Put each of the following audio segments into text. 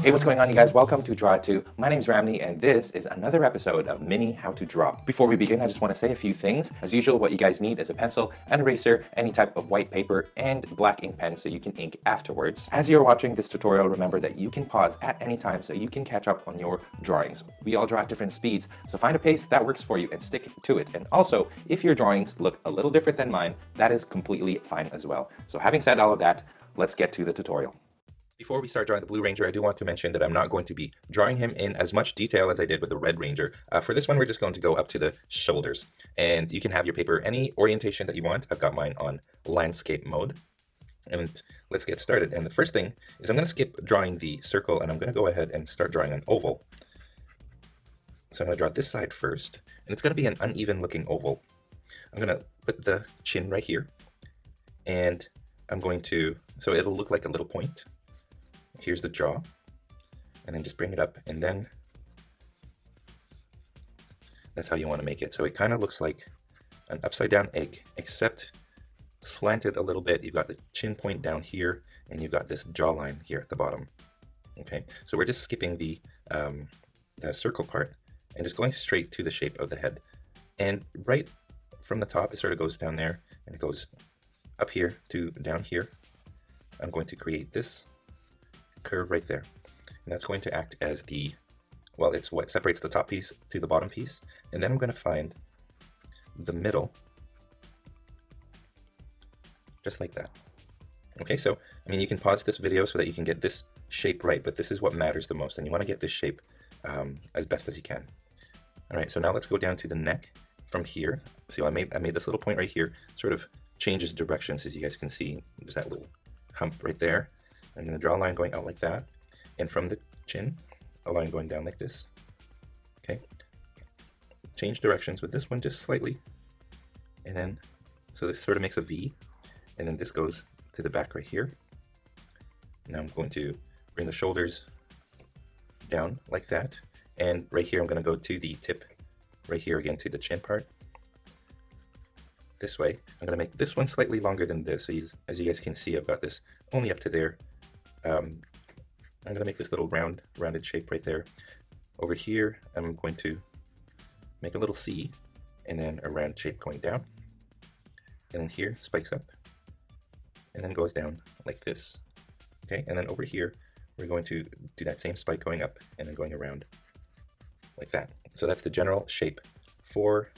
Hey, what's going on, you guys? Welcome to Draw 2. My name's Ramny, and this is another episode of Mini How to Draw. Before we begin, I just want to say a few things. As usual, what you guys need is a pencil, an eraser, any type of white paper, and black ink pen so you can ink afterwards. As you're watching this tutorial, remember that you can pause at any time so you can catch up on your drawings. We all draw at different speeds, so find a pace that works for you and stick to it. And also, if your drawings look a little different than mine, that is completely fine as well. So having said all of that, let's get to the tutorial. Before we start drawing the Blue Ranger, I do want to mention that I'm not going to be drawing him in as much detail as I did with the Red Ranger. For this one, we're just going to go up to the shoulders. And you can have your paper any orientation that you want. I've got mine on landscape mode. And let's get started. And the first thing is I'm going to skip drawing the circle, and I'm going to go ahead and start drawing an oval. So I'm going to draw this side first, and it's going to be an uneven looking oval. I'm going to put the chin right here, and I'm going to, so it'll look like a little point. Here's the jaw, and then just bring it up, and then that's how you want to make it. So it kind of looks like an upside down egg, except slanted a little bit. You've got the chin point down here, and you've got this jawline here at the bottom. Okay, so we're just skipping the circle part and just going straight to the shape of the head. And right from the top, it sort of goes down there, and it goes up here to down here. I'm going to create this curve right there, and that's going to act as the, well, it's what separates the top piece to the bottom piece. And then I'm going to find the middle, just like that. Okay, so I mean, you can pause this video so that you can get this shape right, but this is what matters the most, and you want to get this shape as best as you can. All right, so now let's go down to the neck from here. See, I made this little point right here, sort of changes directions, as you guys can see. There's that little hump right there. I'm going to draw a line going out like that, and from the chin, a line going down like this. Okay, change directions with this one just slightly, and then, so this sort of makes a V, and then this goes to the back right here. Now I'm going to bring the shoulders down like that, and right here I'm going to go to the tip, right here again to the chin part. This way, I'm going to make this one slightly longer than this. So as you guys can see, I've got this only up to there. I'm going to make this little rounded shape right there. Over here, I'm going to make a little C, and then a round shape going down. And then here, spikes up, and then goes down like this. Okay, and then over here, we're going to do that same spike going up, and then going around like that. So that's the general shape for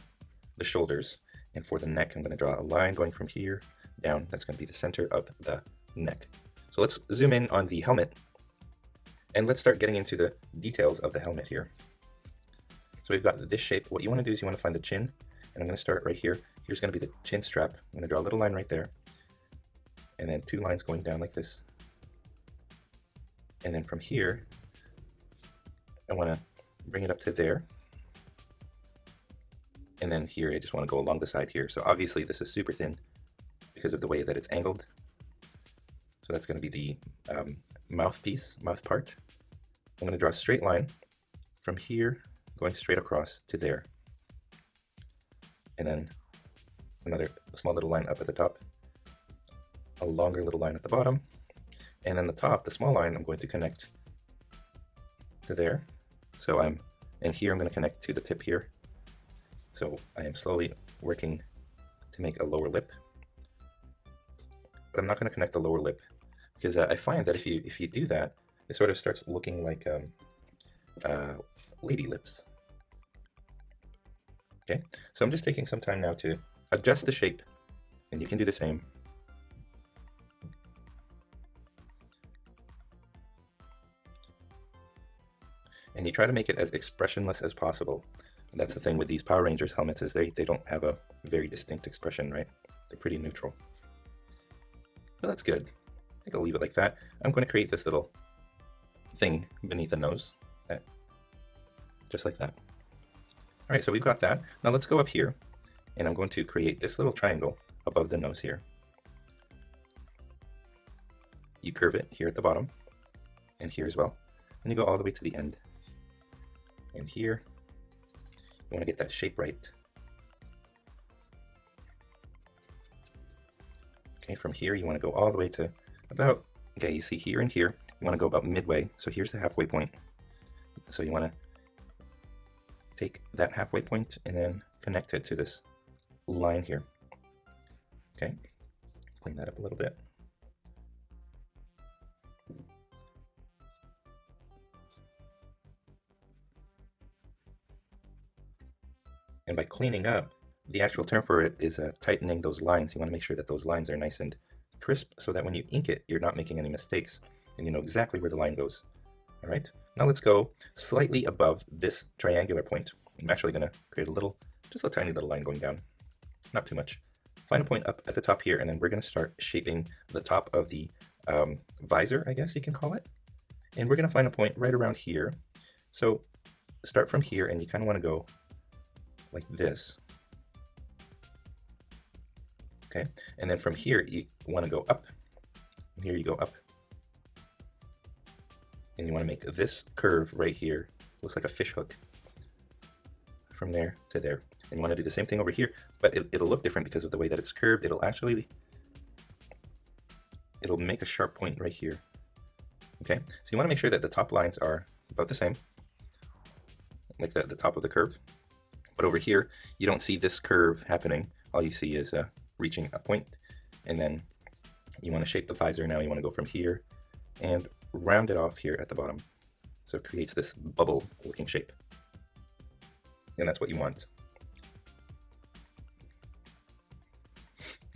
the shoulders. And for the neck, I'm going to draw a line going from here down. That's going to be the center of the neck. So let's zoom in on the helmet, and let's start getting into the details of the helmet here. So we've got this shape. What you want to do is you want to find the chin, and I'm going to start right here. Here's going to be the chin strap. I'm going to draw a little line right there, and then two lines going down like this. And then from here, I want to bring it up to there. And then here, I just want to go along the side here. So obviously this is super thin because of the way that it's angled. So that's going to be the mouth part. I'm going to draw a straight line from here, going straight across to there. And then another small little line up at the top, a longer little line at the bottom. And then the top, the small line, I'm going to connect to there. So and here I'm going to connect to the tip here. So I am slowly working to make a lower lip, but I'm not going to connect the lower lip because I find that if you do that, it sort of starts looking like lady lips. Okay, so I'm just taking some time now to adjust the shape, and you can do the same. And you try to make it as expressionless as possible. And that's the thing with these Power Rangers helmets, is they don't have a very distinct expression, right? They're pretty neutral. But that's good. I think I'll leave it like that. I'm going to create this little thing beneath the nose, just like that. All right, so we've got that. Now let's go up here, and I'm going to create this little triangle above the nose here. You curve it here at the bottom, and here as well. And you go all the way to the end. And here, you want to get that shape right. Okay, from here you want to go all the way to about, okay, you see here and here, you want to go about midway. So here's the halfway point. So you want to take that halfway point and then connect it to this line here. Okay, clean that up a little bit. And by cleaning up, the actual term for it is tightening those lines. You want to make sure that those lines are nice and crisp so that when you ink it, you're not making any mistakes and you know exactly where the line goes. All right, now let's go slightly above this triangular point. I'm actually going to create a little, just a tiny little line going down, not too much. Find a point up at the top here, and then we're going to start shaping the top of the visor, I guess you can call it. And we're going to find a point right around here. So start from here, and you kind of want to go like this. Okay, and then from here you want to go up, and here you go up, and you want to make this curve right here, looks like a fish hook, from there to there. And you want to do the same thing over here, but it'll look different because of the way that it's curved. It'll make a sharp point right here. Okay, so you want to make sure that the top lines are about the same, like the top of the curve. But over here, you don't see this curve happening. All you see is reaching a point, and then you want to shape the visor. Now you want to go from here and round it off here at the bottom. So it creates this bubble looking shape. And that's what you want.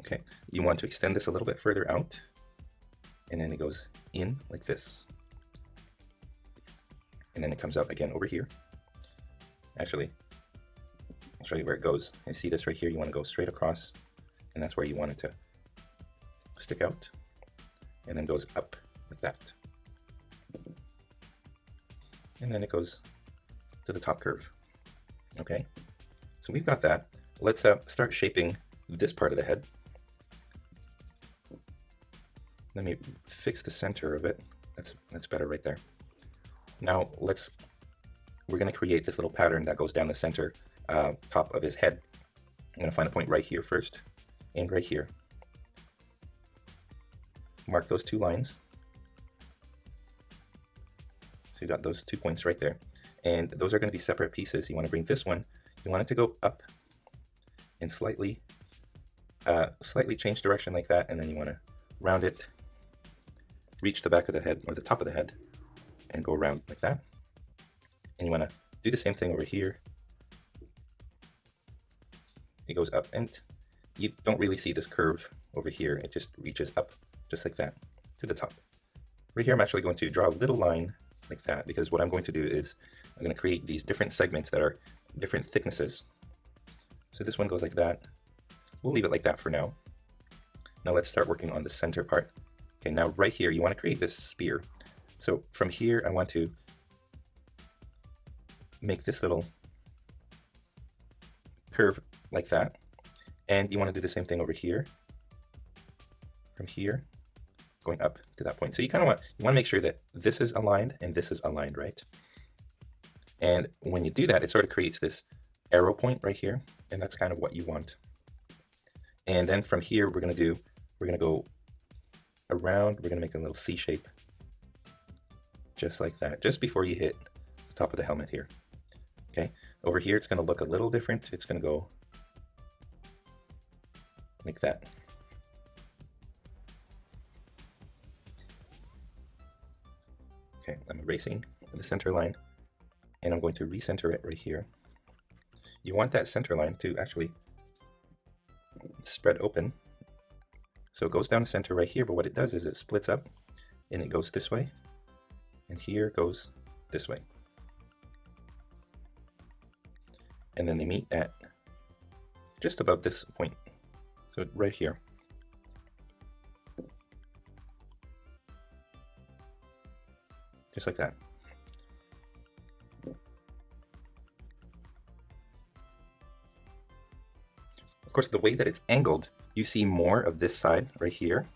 Okay, you want to extend this a little bit further out, and then it goes in like this. And then it comes out again over here. Actually, I'll show you where it goes. You see this right here, you want to go straight across, and that's where you want it to stick out, and then goes up like that. And then it goes to the top curve. Okay, so we've got that. Let's start shaping this part of the head. Let me fix the center of it. That's better right there. Now we're going to create this little pattern that goes down the center top of his head. I'm going to find a point right here first, and right here. Mark those two lines. So you got those 2 points right there, and those are going to be separate pieces. You want to bring this one, you want it to go up and slightly change direction like that, and then you want to round it, reach the back of the head or the top of the head, and go around like that. And you want to do the same thing over here. It goes up, and you don't really see this curve over here. It just reaches up just like that to the top. Right here I'm actually going to draw a little line like that, because what I'm going to do is I'm going to create these different segments that are different thicknesses. So this one goes like that. We'll leave it like that for now. Now let's start working on the center part. Okay, now right here you want to create this spear. So from here I want to make this little curve like that, and you want to do the same thing over here, from here going up to that point. So you want to make sure that this is aligned and this is aligned, right? And when you do that, it sort of creates this arrow point right here, and that's kind of what you want. And then from here we're going to go around. We're going to make a little C shape just like that, just before you hit the top of the helmet here. Okay, over here it's going to look a little different. It's going to go like that. Okay, I'm erasing the center line, and I'm going to recenter it right here. You want that center line to actually spread open. So it goes down the center right here, but what it does is it splits up, and it goes this way, and here it goes this way. And then they meet at just above this point. So right here. Just like that. Of course, the way that it's angled, you see more of this side right here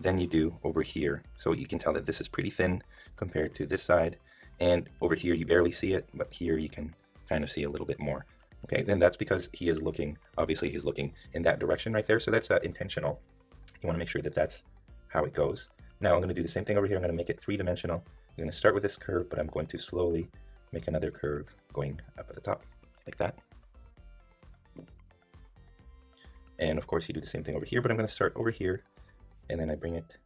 than you do over here. So you can tell that this is pretty thin compared to this side. And over here, you barely see it, but here you can kind of see a little bit more. Okay, then that's because he is looking, obviously he's looking in that direction right there. So that's intentional. You want to make sure that that's how it goes. Now I'm going to do the same thing over here. I'm going to make it three-dimensional. I'm going to start with this curve, but I'm going to slowly make another curve going up at the top, like that. And of course you do the same thing over here, but I'm going to start over here, and then I bring it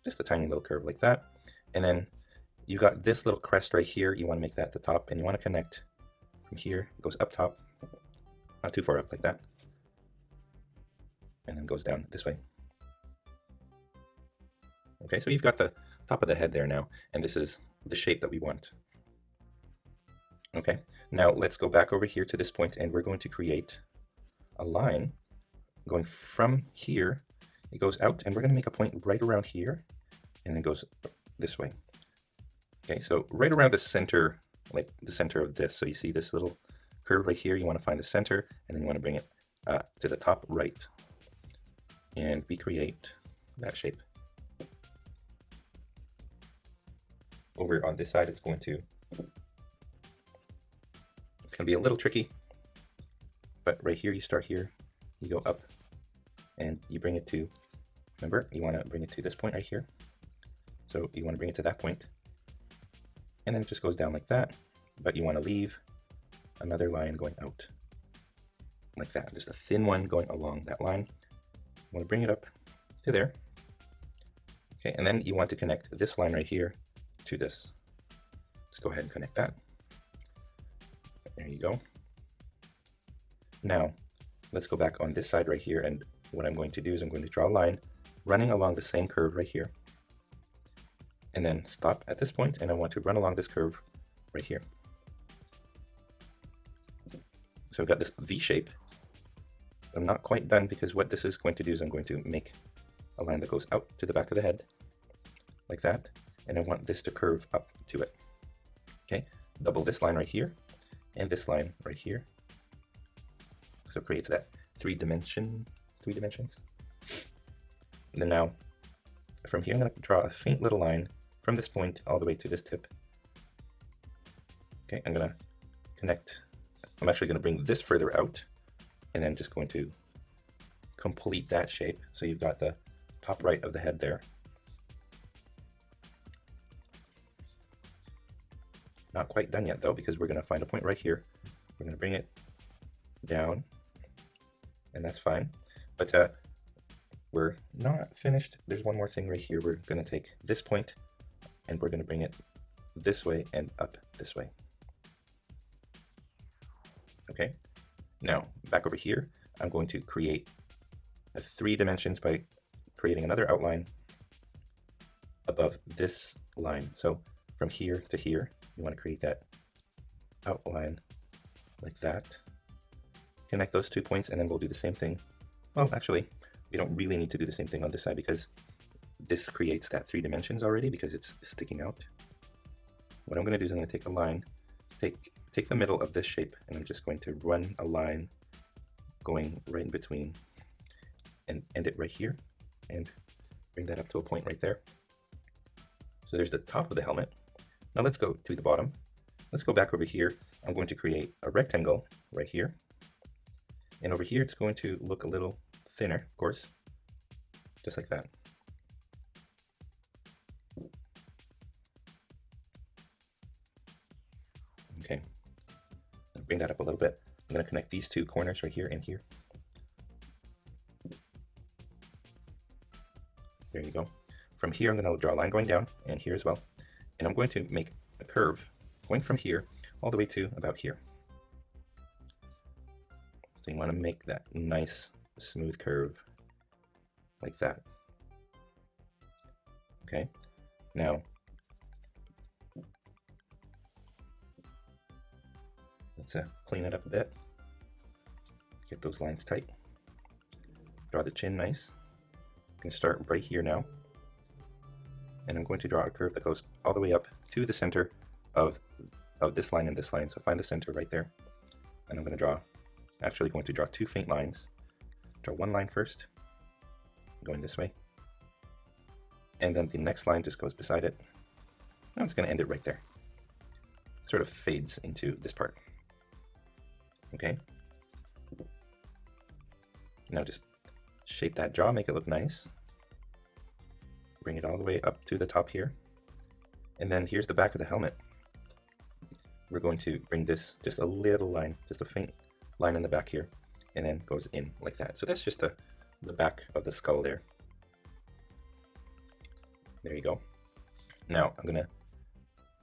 just a tiny little curve like that. And then you got this little crest right here. You want to make that the top, and you want to connect from here. It goes up top, not too far up, like that. And then goes down this way. Okay, so you've got the top of the head there now, and this is the shape that we want. Okay, now let's go back over here to this point, and we're going to create a line going from here. It goes out, and we're going to make a point right around here, and then goes this way. Okay, so right around the center, like the center of this. So you see this little curve right here. You want to find the center, and then you want to bring it to the top right, and we create that shape. Over on this side, it's going to be a little tricky, but right here, you start here, you go up, and you bring it to, remember, you want to bring it to this point right here. So you want to bring it to that point, and then it just goes down like that, but you want to leave another line going out like that, just a thin one going along that line. You want to bring it up to there. Okay, and then you want to connect this line right here to this. Let's go ahead and connect that. There you go. Now, let's go back on this side right here, and what I'm going to do is I'm going to draw a line running along the same curve right here, and then stop at this point, and I want to run along this curve right here. So I've got this V shape. I'm not quite done, because what this is going to do is I'm going to make a line that goes out to the back of the head, like that, and I want this to curve up to it. Okay, double this line right here, and this line right here. So it creates that three dimensions. And then now, from here, I'm going to draw a faint little line from this point all the way to this tip. Okay, I'm going to connect. I'm actually going to bring this further out, and then just going to complete that shape. So you've got the top right of the head there. Not quite done yet though, because we're going to find a point right here. We're going to bring it down, and that's fine. But we're not finished. There's one more thing right here. We're going to take this point, and we're going to bring it this way and up this way. Okay, now back over here, I'm going to create a 3 dimensions by creating another outline above this line. So from here to here, you want to create that outline like that. Connect those 2 points, and then we'll do the same thing. Well, actually, we don't really need to do the same thing on this side, because this creates that 3 dimensions already, because it's sticking out. What I'm going to do is I'm going to take a line, take the middle of this shape, and I'm just going to run a line going right in between and end it right here, and bring that up to a point right there. So there's the top of the helmet. Now let's go to the bottom. Let's go back over here. I'm going to create a rectangle right here. And over here, it's going to look a little thinner, of course, just like that. Okay, bring that up a little bit. I'm going to connect these 2 corners right here and here. There you go. From here, I'm going to draw a line going down, and here as well. And I'm going to make a curve going from here all the way to about here. So you want to make that nice smooth curve like that. Okay, now let's clean it up a bit. Get those lines tight. Draw the chin nice. I'm going to start right here now. And I'm going to draw a curve that goes all the way up to the center of this line and this line. So find the center right there. And I'm going to draw, actually going to draw 2 faint lines. Draw one line first, going this way. And then the next line just goes beside it. I'm just going to end it right there. Sort of fades into this part. Okay. Now just shape that jaw, make it look nice. bring it all the way up to the top here. And then here's the back of the helmet. We're going to bring this just a little line, just a faint line in the back here, and then goes in like that. So that's just the back of the skull there. There you go. Now I'm going to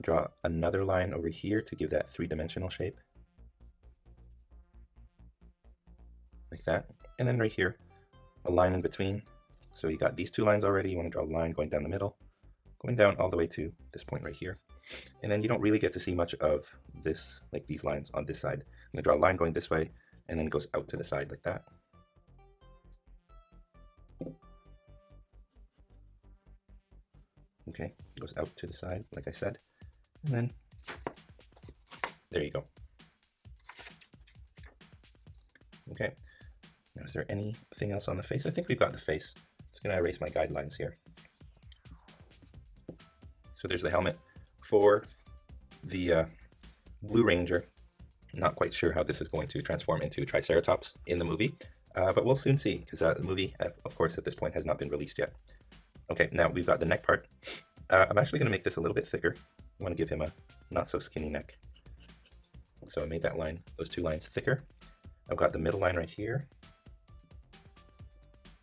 draw another line over here to give that three-dimensional shape. Like that. And then right here, a line in between. So you got these two lines already. You want to draw a line going down the middle, going down all the way to this point right here. And then you don't really get to see much of this, like these lines on this side. I'm going to draw a line going this way, and then it goes out to the side like that. Okay, it goes out to the side, like I said. And then, there you go. Okay, now is there anything else on the face? I think we've got the face. Just going to erase my guidelines here. So there's the helmet for the Blue Ranger. Not quite sure how this is going to transform into Triceratops in the movie, but we'll soon see, because the movie, of course, at this point has not been released yet. Okay, now we've got the neck part. I'm actually going to make this a little bit thicker. I want to give him a not so skinny neck. So I made that line, those two lines thicker. I've got the middle line right here.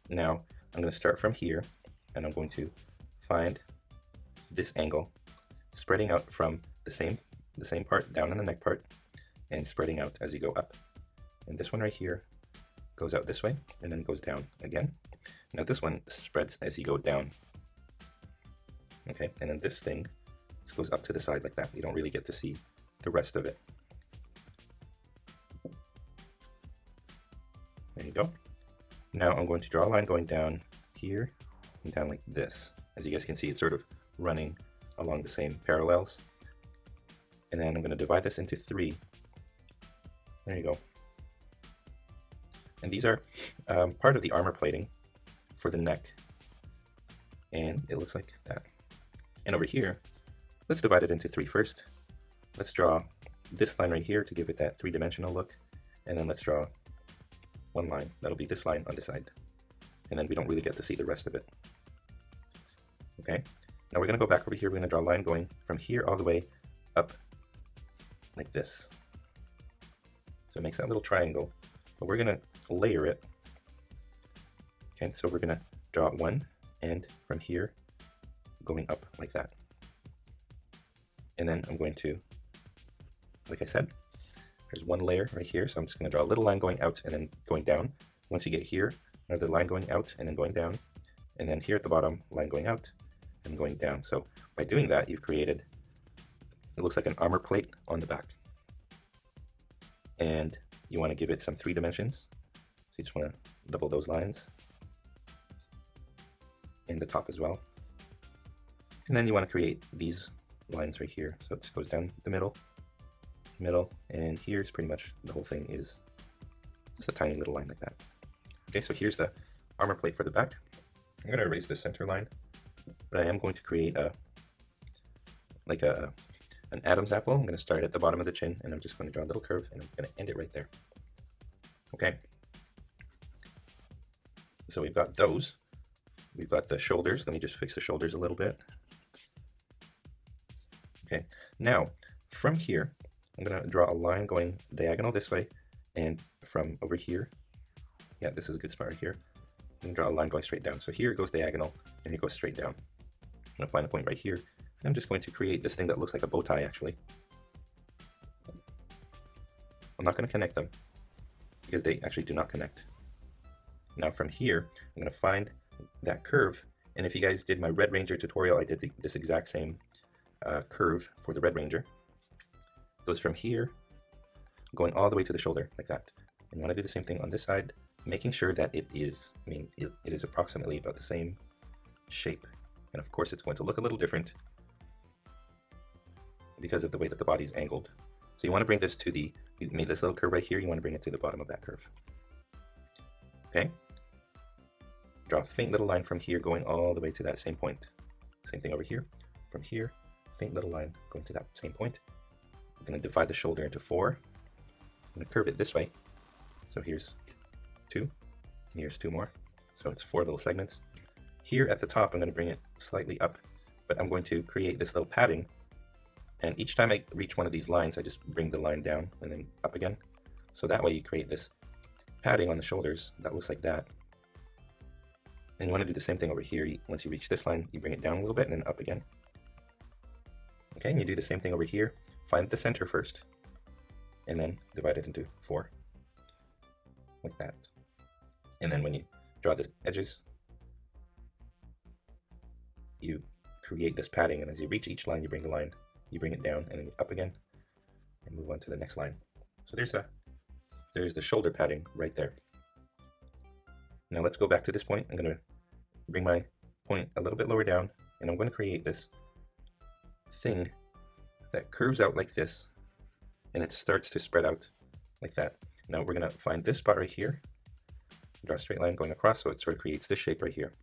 Now I'm going to start from here, and I'm going to find this angle, spreading out from the same part down in the neck part, and spreading out as you go up. And this one right here goes out this way, and then goes down again. Now this one spreads as you go down. Okay, and then this goes up to the side like that. You don't really get to see the rest of it. There you go. Now I'm going to draw a line going down here and down like this. As you guys can see, it's sort of running along the same parallels. And then I'm going to divide this into 3. There you go. And these are part of the armor plating for the neck. And it looks like that. And over here, let's divide it into 3 first. Let's draw this line right here to give it that 3-dimensional look. And then let's draw one line. That'll be this line on this side. And then we don't really get to see the rest of it. Okay. Now we're going to go back over here. We're going to draw a line going from here all the way up like this. So it makes that little triangle. But we're going to layer it. Okay, so we're going to draw one end from here going up like that. And then I'm going to, like I said, there's one layer right here. So I'm just going to draw a little line going out and then going down. Once you get here, another line going out and then going down. And then here at the bottom, line going out and going down. So by doing that, you've created, it looks like an armor plate on the back. And you want to give it some 3 dimensions. So you just want to double those lines. In the top as well. And then you want to create these lines right here. So it just goes down the middle, and here's pretty much the whole thing is just a tiny little line like that. Okay, so here's the armor plate for the back. I'm going to erase the center line, but I am going to create an Adam's apple. I'm going to start at the bottom of the chin, and I'm just going to draw a little curve, and I'm going to end it right there. Okay. So we've got those. We've got the shoulders. Let me just fix the shoulders a little bit. Okay, now from here, I'm going to draw a line going diagonal this way, and from over here, yeah, this is a good spot right here. I'm going to draw a line going straight down. So here it goes diagonal, and it goes straight down. I'm going to find a point right here, and I'm just going to create this thing that looks like a bow tie, actually. I'm not going to connect them, because they actually do not connect. Now from here, I'm going to find that curve, and if you guys did my Red Ranger tutorial, I did this exact same curve for the Red Ranger. It goes from here, going all the way to the shoulder, like that. And you want to do the same thing on this side, making sure that it is, it is approximately about the same shape. And of course it's going to look a little different because of the way that the body is angled. So you want to bring this to you made this little curve right here, you want to bring it to the bottom of that curve. Okay? Draw a faint little line from here going all the way to that same point. Same thing over here. From here, faint little line going to that same point. I'm going to divide the shoulder into 4. I'm going to curve it this way. So here's 2, and here's 2 more. So it's 4 little segments. here at the top, I'm going to bring it slightly up, but I'm going to create this little padding. And each time I reach one of these lines, I just bring the line down and then up again. So that way you create this padding on the shoulders that looks like that. And you want to do the same thing over here. Once you reach this line, you bring it down a little bit and then up again. Okay, and you do the same thing over here. Find the center first, and then divide it into 4, like that. And then when you draw the edges, you create this padding, and as you reach each line, you bring the line, you bring it down, and then up again, and move on to the next line. So there's the shoulder padding right there. Now let's go back to this point. I'm going to bring my point a little bit lower down, and I'm going to create this thing that curves out like this, and it starts to spread out like that. Now we're going to find this spot right here, draw a straight line going across, so it sort of creates this shape right here.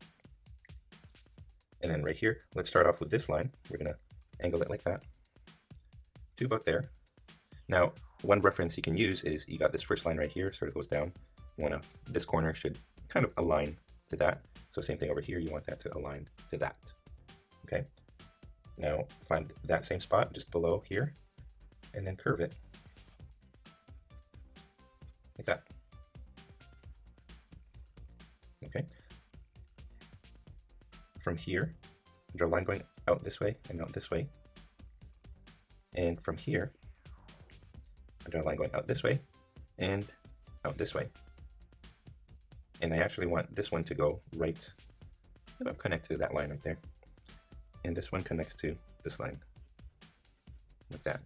And then right here, let's start off with this line. We're going to angle it like that to about there. Now, one reference you can use is you got this first line right here, sort of goes down. This corner should kind of align to that. So same thing over here, you want that to align to that. Okay. Now find that same spot just below here, and then curve it like that. Okay. From here, draw a line going out this way and out this way. And from here, I draw a line going out this way and out this way. And I actually want this one to go right, connect to that line right there. And this one connects to this line, like that.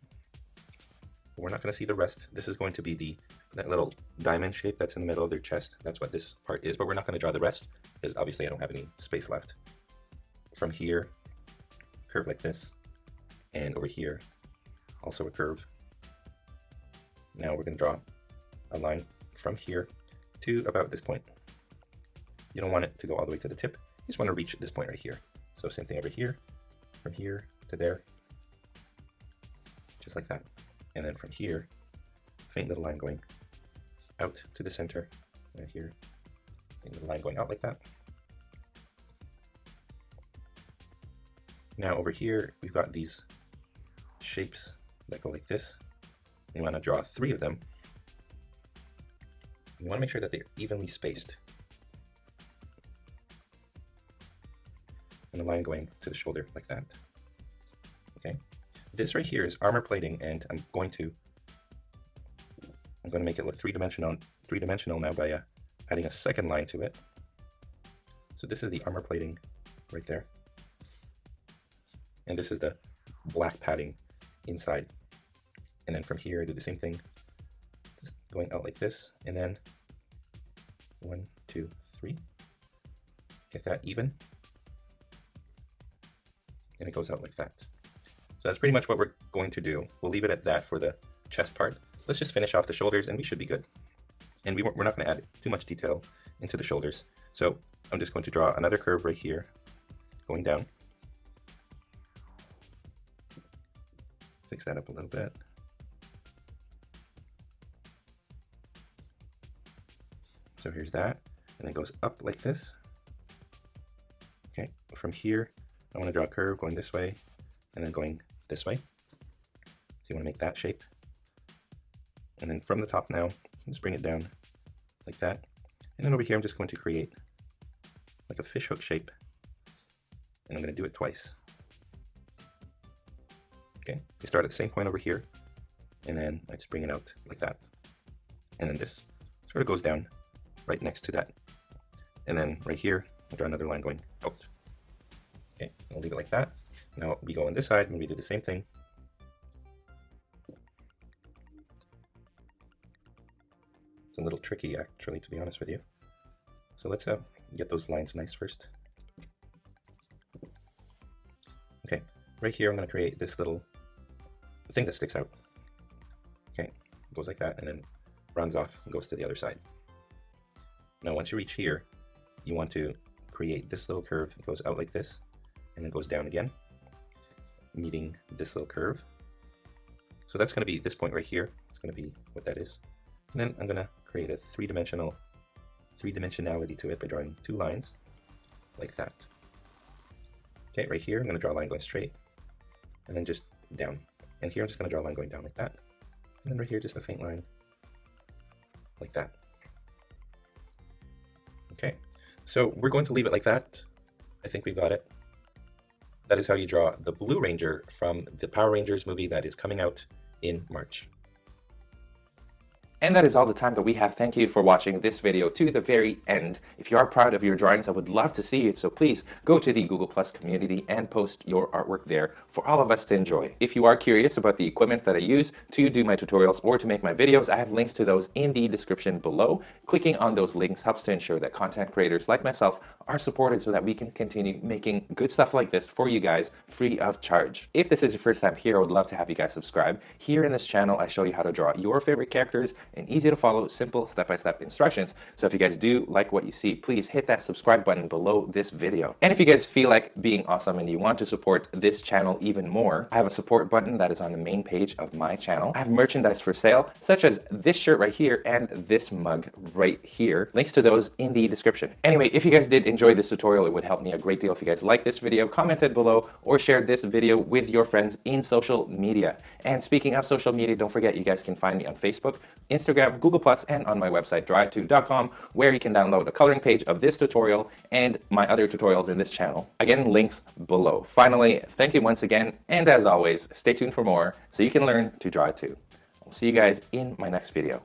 We're not going to see the rest. This is going to be that little diamond shape that's in the middle of their chest. That's what this part is, but we're not going to draw the rest because obviously I don't have any space left. From here, curve like this, and over here, also a curve. Now we're going to draw a line from here to about this point. You don't want it to go all the way to the tip. You just want to reach this point right here. So same thing over here, from here to there, just like that. And then from here, faint little line going out to the center, right here, faint little line going out like that. Now over here, we've got these shapes that go like this. You want to draw 3 of them. You want to make sure that they're evenly spaced. And a line going to the shoulder like that. Okay. This right here is armor plating, and I'm going to make it look three-dimensional now by adding a second line to it. So this is the armor plating right there. And this is the black padding inside. And then from here, I do the same thing, just going out like this, and then 1, 2, 3. Get that even. And it goes out like that. So that's pretty much what we're going to do. We'll leave it at that for the chest part. Let's just finish off the shoulders and we should be good. And we're not going to add too much detail into the shoulders. So I'm just going to draw another curve right here, going down. Fix that up a little bit. So here's that, and it goes up like this. Okay, from here, I want to draw a curve going this way, and then going this way. So you want to make that shape. And then from the top now, just bring it down like that. And then over here, I'm just going to create like a fishhook shape. And I'm going to do it twice. Okay, you start at the same point over here, and then I just bring it out like that. And then this sort of goes down right next to that. And then right here, I'll draw another line going out. Okay, I'll leave it like that. Now we go on this side and we do the same thing. It's a little tricky actually, to be honest with you. So let's get those lines nice first. Okay, right here I'm going to create this little thing that sticks out. Okay, it goes like that and then runs off and goes to the other side. Now once you reach here, you want to create this little curve. It goes out like this and then goes down again, meeting this little curve. So that's going to be this point right here. It's going to be what that is. And then I'm going to create a three-dimensionality to it by drawing 2 lines. like that. Okay, right here, I'm going to draw a line going straight, and then just down. And here, I'm just going to draw a line going down like that. And then right here, just a faint line, like that. Okay, so we're going to leave it like that. I think we've got it. That is how you draw the Blue Ranger from the Power Rangers movie that is coming out in March. And that is all the time that we have. Thank you for watching this video to the very end. If you are proud of your drawings, I would love to see it. So please go to the Google Plus community and post your artwork there for all of us to enjoy. If you are curious about the equipment that I use to do my tutorials or to make my videos, I have links to those in the description below. Clicking on those links helps to ensure that content creators like myself are supported so that we can continue making good stuff like this for you guys free of charge. If this is your first time here, I would love to have you guys subscribe. Here in this channel, I show you how to draw your favorite characters and easy to follow, simple step-by-step instructions. So if you guys do like what you see, please hit that subscribe button below this video. And if you guys feel like being awesome and you want to support this channel even more, I have a support button that is on the main page of my channel. I have merchandise for sale, such as this shirt right here and this mug right here. Links to those in the description. Anyway, if you guys did enjoy this tutorial, it would help me a great deal if you guys liked this video, commented below, or shared this video with your friends in social media. And speaking of social media, don't forget you guys can find me on Facebook, Instagram, Google+, and on my website, drawit2.com, where you can download a coloring page of this tutorial and my other tutorials in this channel. Again, links below. Finally, thank you once again, and as always, stay tuned for more so you can learn to draw it too. I'll see you guys in my next video.